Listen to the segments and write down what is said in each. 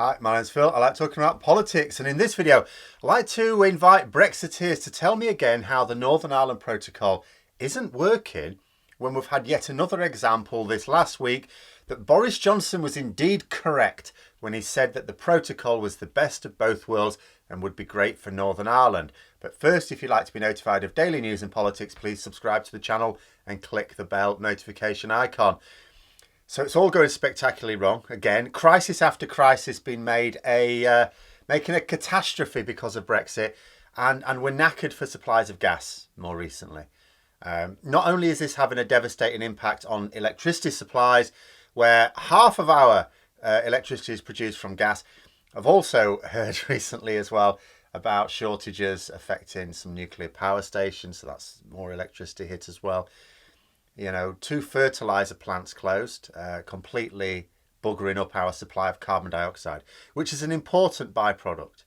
Hi, my name's Phil. I like talking about politics, and in this video, I like to invite Brexiteers to tell me again how the Northern Ireland Protocol isn't working when we've had yet another example this last week that Boris Johnson was indeed correct when he said that the protocol was the best of both worlds and would be great for Northern Ireland. But first, if you'd like to be notified of daily news and politics, please subscribe to the channel and click the bell notification icon. So it's all going spectacularly wrong. Again, crisis after crisis being made making a catastrophe because of Brexit, and we're knackered for supplies of gas more recently. Not only is this having a devastating impact on electricity supplies, where half of our electricity is produced from gas, I've also heard recently as well about shortages affecting some nuclear power stations, so that's more electricity hit as well. You know, 2 fertiliser plants closed, completely buggering up our supply of carbon dioxide, which is an important byproduct.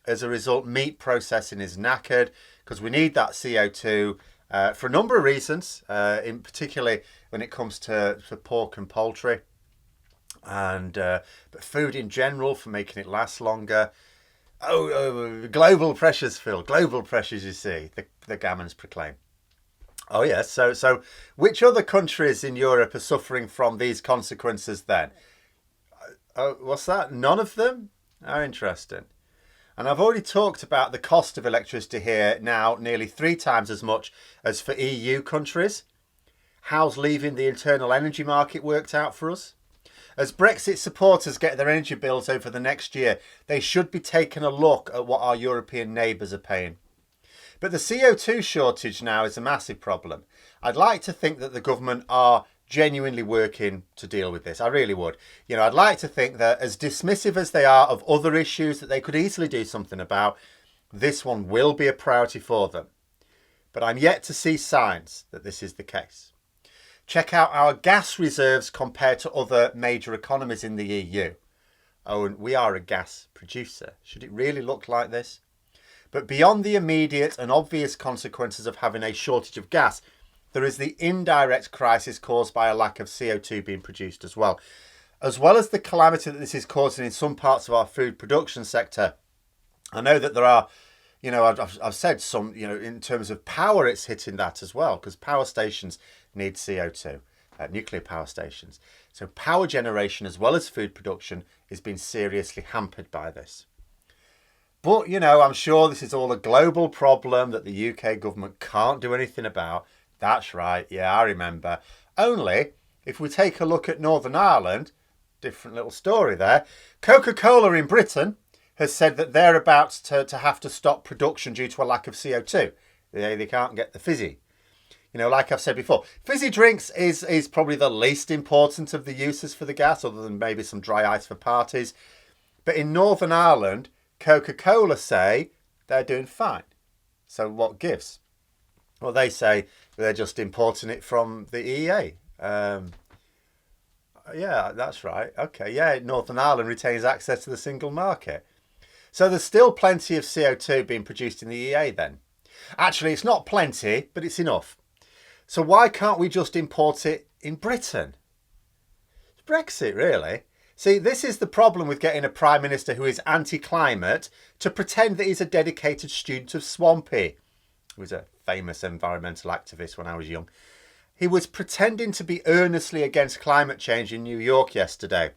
As a result, meat processing is knackered because we need that CO2 for a number of reasons, in particularly when it comes to pork and poultry, and but food in general for making it last longer. Global pressures, Phil. Global pressures, you see, the gammons proclaim. Oh yes, so which other countries in Europe are suffering from these consequences then? Oh, what's that? None of them? How interesting. And I've already talked about the cost of electricity here now, nearly 3 times as much as for EU countries. How's leaving the internal energy market worked out for us? As Brexit supporters get their energy bills over the next year, they should be taking a look at what our European neighbours are paying. But the CO2 shortage now is a massive problem. I'd like to think that the government are genuinely working to deal with this. I really would. You know, I'd like to think that as dismissive as they are of other issues that they could easily do something about, this one will be a priority for them. But I'm yet to see signs that this is the case. Check out our gas reserves compared to other major economies in the EU. Oh, and we are a gas producer. Should it really look like this? But beyond the immediate and obvious consequences of having a shortage of gas, there is the indirect crisis caused by a lack of CO2 being produced as well as the calamity that this is causing in some parts of our food production sector. I know that there are, you know, I've said some, you know, in terms of power, it's hitting that as well, because power stations need CO2, nuclear power stations. So power generation as well as food production is being seriously hampered by this. But, you know, I'm sure this is all a global problem that the UK government can't do anything about. That's right. Yeah, I remember. Only if we take a look at Northern Ireland, different little story there. Coca Cola in Britain has said that they're about to have to stop production due to a lack of CO2. They can't get the fizzy. You know, like I've said before, fizzy drinks is probably the least important of the uses for the gas, other than maybe some dry ice for parties. But in Northern Ireland, Coca Cola say they're doing fine. So what gives? Well, they say they're just importing it from the EEA. Yeah, that's right. Okay, yeah, Northern Ireland retains access to the single market. So there's still plenty of CO2 being produced in the EEA then. Actually, it's not plenty, but it's enough. So why can't we just import it in Britain? It's Brexit, really. See, this is the problem with getting a Prime Minister who is anti-climate to pretend that he's a dedicated student of Swampy. He was a famous environmental activist when I was young. He was pretending to be earnestly against climate change in New York yesterday.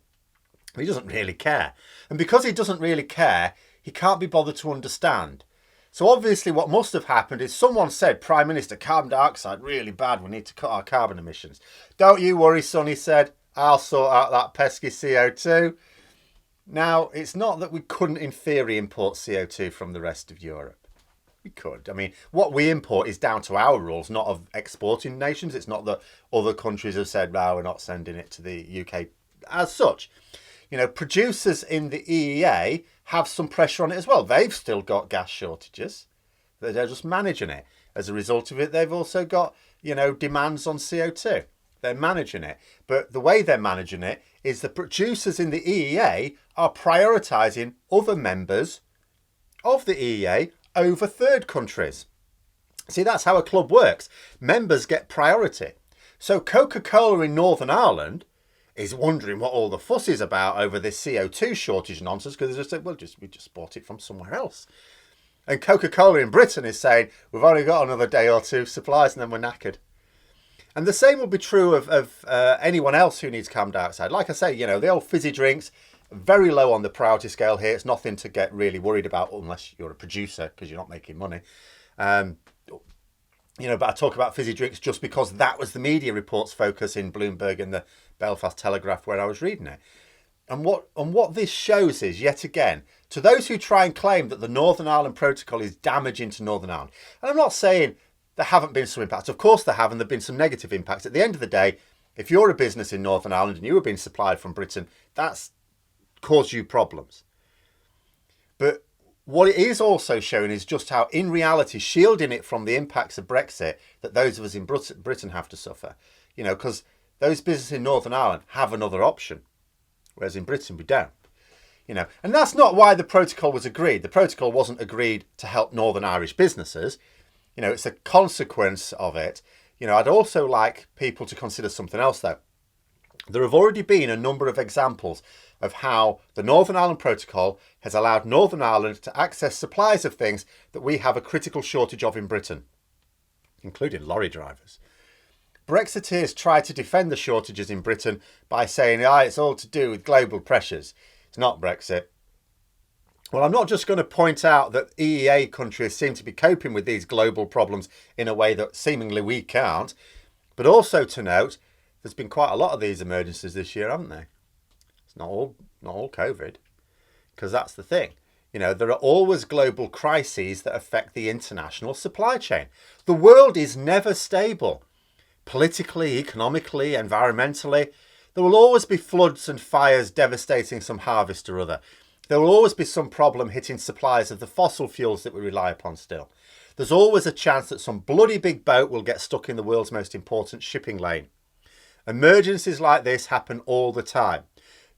He doesn't really care. And because he doesn't really care, he can't be bothered to understand. So obviously what must have happened is someone said, Prime Minister, carbon dioxide, really bad, we need to cut our carbon emissions. Don't you worry, son, he said. I'll sort out that pesky CO2. Now, it's not that we couldn't in theory import CO2 from the rest of Europe. We could. I mean, what we import is down to our rules, not of exporting nations. It's not that other countries have said, well, we're not sending it to the UK as such. You know, producers in the EEA have some pressure on it as well. They've still got gas shortages. They're just managing it. As a result of it, they've also got, you know, demands on CO2. They're managing it. But the way they're managing it is the producers in the EEA are prioritising other members of the EEA over third countries. See, that's how a club works. Members get priority. So Coca Cola in Northern Ireland is wondering what all the fuss is about over this CO2 shortage nonsense, because they just said, well, we just bought it from somewhere else. And Coca Cola in Britain is saying, we've only got another day or two supplies and then we're knackered. And the same will be true of anyone else who needs carbon dioxide. Like I say, the old fizzy drinks, very low on the priority scale here. It's nothing to get really worried about unless you're a producer, because you're not making money. But I talk about fizzy drinks just because that was the media report's focus in Bloomberg and the Belfast Telegraph where I was reading it. And what this shows is, yet again, to those who try and claim that the Northern Ireland Protocol is damaging to Northern Ireland, and I'm not saying there haven't been some impacts. Of course there have, and there have been some negative impacts. At the end of the day, if you're a business in Northern Ireland and you were being supplied from Britain, that's caused you problems. But what it is also showing is just how, in reality, shielding it from the impacts of Brexit that those of us in Britain have to suffer. Because those businesses in Northern Ireland have another option, whereas in Britain we don't. And that's not why the protocol was agreed. The protocol wasn't agreed to help Northern Irish businesses. It's a consequence of it. I'd also like people to consider something else, though. There have already been a number of examples of how the Northern Ireland Protocol has allowed Northern Ireland to access supplies of things that we have a critical shortage of in Britain, including lorry drivers. Brexiteers try to defend the shortages in Britain by saying, it's all to do with global pressures. It's not Brexit. Well, I'm not just going to point out that EEA countries seem to be coping with these global problems in a way that seemingly we can't, but also to note there's been quite a lot of these emergencies this year, haven't they? It's not all COVID, because that's the thing. There are always global crises that affect the international supply chain. The world is never stable. Politically, economically, environmentally, there will always be floods and fires devastating some harvest or other. There will always be some problem hitting supplies of the fossil fuels that we rely upon still. There's always a chance that some bloody big boat will get stuck in the world's most important shipping lane. Emergencies like this happen all the time.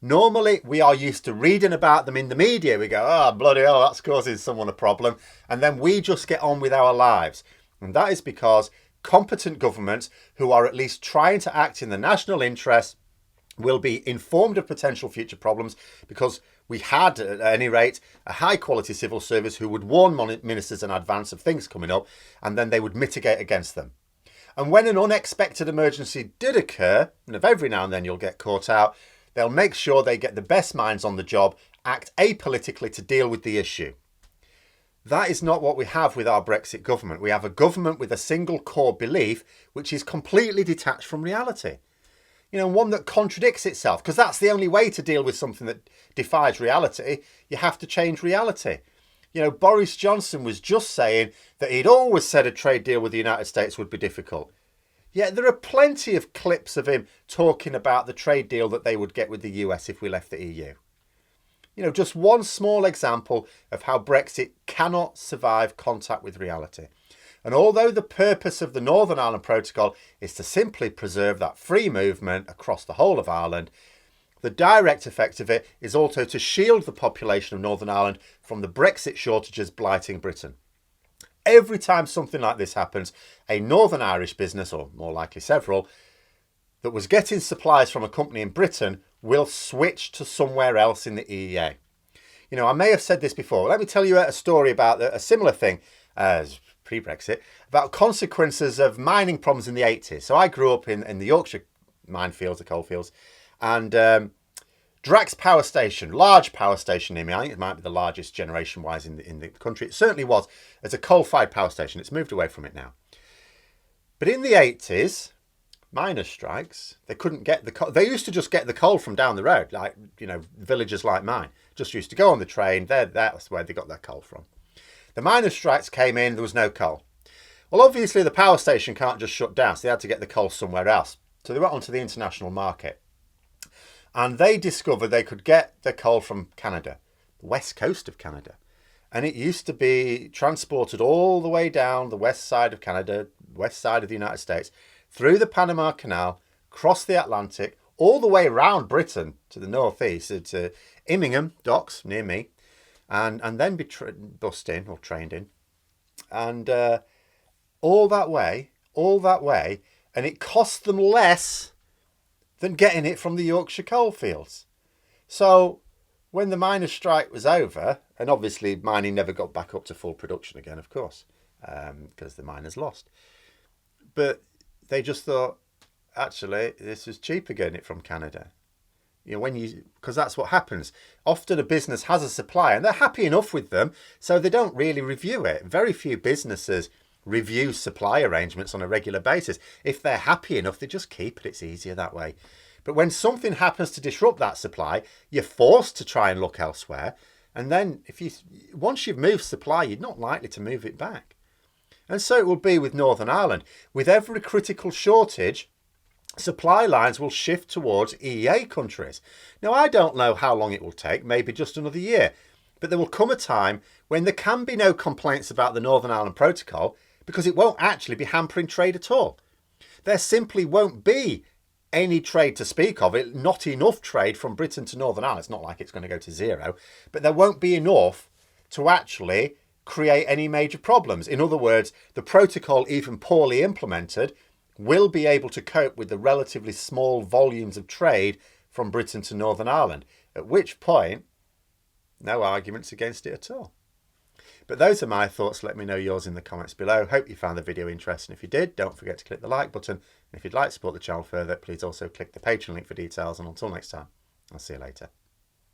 Normally, we are used to reading about them in the media. We go, bloody hell, that's causing someone a problem. And then we just get on with our lives. And that is because competent governments who are at least trying to act in the national interest will be informed of potential future problems, because we had, at any rate, a high-quality civil service who would warn ministers in advance of things coming up, and then they would mitigate against them. And when an unexpected emergency did occur, and if every now and then you'll get caught out, they'll make sure they get the best minds on the job, act apolitically to deal with the issue. That is not what we have with our Brexit government. We have a government with a single core belief, which is completely detached from reality. One that contradicts itself, because that's the only way to deal with something that defies reality. You have to change reality. Boris Johnson was just saying that he'd always said a trade deal with the United States would be difficult. Yet there are plenty of clips of him talking about the trade deal that they would get with the US if we left the EU. Just one small example of how Brexit cannot survive contact with reality. And although the purpose of the Northern Ireland Protocol is to simply preserve that free movement across the whole of Ireland, the direct effect of it is also to shield the population of Northern Ireland from the Brexit shortages blighting Britain. Every time something like this happens, a Northern Irish business, or more likely several, that was getting supplies from a company in Britain will switch to somewhere else in the EEA. I may have said this before. Let me tell you a story about a similar thing as pre-Brexit, about consequences of mining problems in the 80s. So I grew up in the Yorkshire minefields, the coalfields, and Drax Power Station, large power station near me. I think it might be the largest generation-wise in the country. It certainly was as a coal-fired power station. It's moved away from it now. But in the 80s, miners' strikes, they couldn't get the coal. They used to just get the coal from down the road, like, villagers like mine. Just used to go on the train. That's where they got their coal from. The miners' strikes came in, there was no coal. Well, obviously the power station can't just shut down, so they had to get the coal somewhere else. So they went onto the international market. And they discovered they could get the coal from Canada, the west coast of Canada. And it used to be transported all the way down the west side of Canada, west side of the United States, through the Panama Canal, across the Atlantic, all the way around Britain to the northeast, to Immingham docks near me, and then be bussed in or trained in. And all that way, and it cost them less than getting it from the Yorkshire coalfields. So when the miners' strike was over, and obviously mining never got back up to full production again, of course, because the miners lost. But they just thought, actually, this is cheaper getting it from Canada. You know, because that's what happens. Often a business has a supplier and they're happy enough with them, so they don't really review it. Very few businesses review supply arrangements on a regular basis. If they're happy enough, they just keep it. It's easier that way. But when something happens to disrupt that supply, you're forced to try and look elsewhere. And then once you've moved supply, you're not likely to move it back. And so it will be with Northern Ireland. With every critical shortage, supply lines will shift towards EEA countries. Now, I don't know how long it will take, maybe just another year. But there will come a time when there can be no complaints about the Northern Ireland Protocol because it won't actually be hampering trade at all. There simply won't be any trade to speak of, not enough trade from Britain to Northern Ireland. It's not like it's going to go to zero, but there won't be enough to actually create any major problems. In other words, the protocol, even poorly implemented, will be able to cope with the relatively small volumes of trade from Britain to Northern Ireland, at which point, no arguments against it at all. But those are my thoughts. Let me know yours in the comments below. Hope you found the video interesting. If you did, don't forget to click the like button. And if you'd like to support the channel further, please also click the Patreon link for details. And until next time, I'll see you later.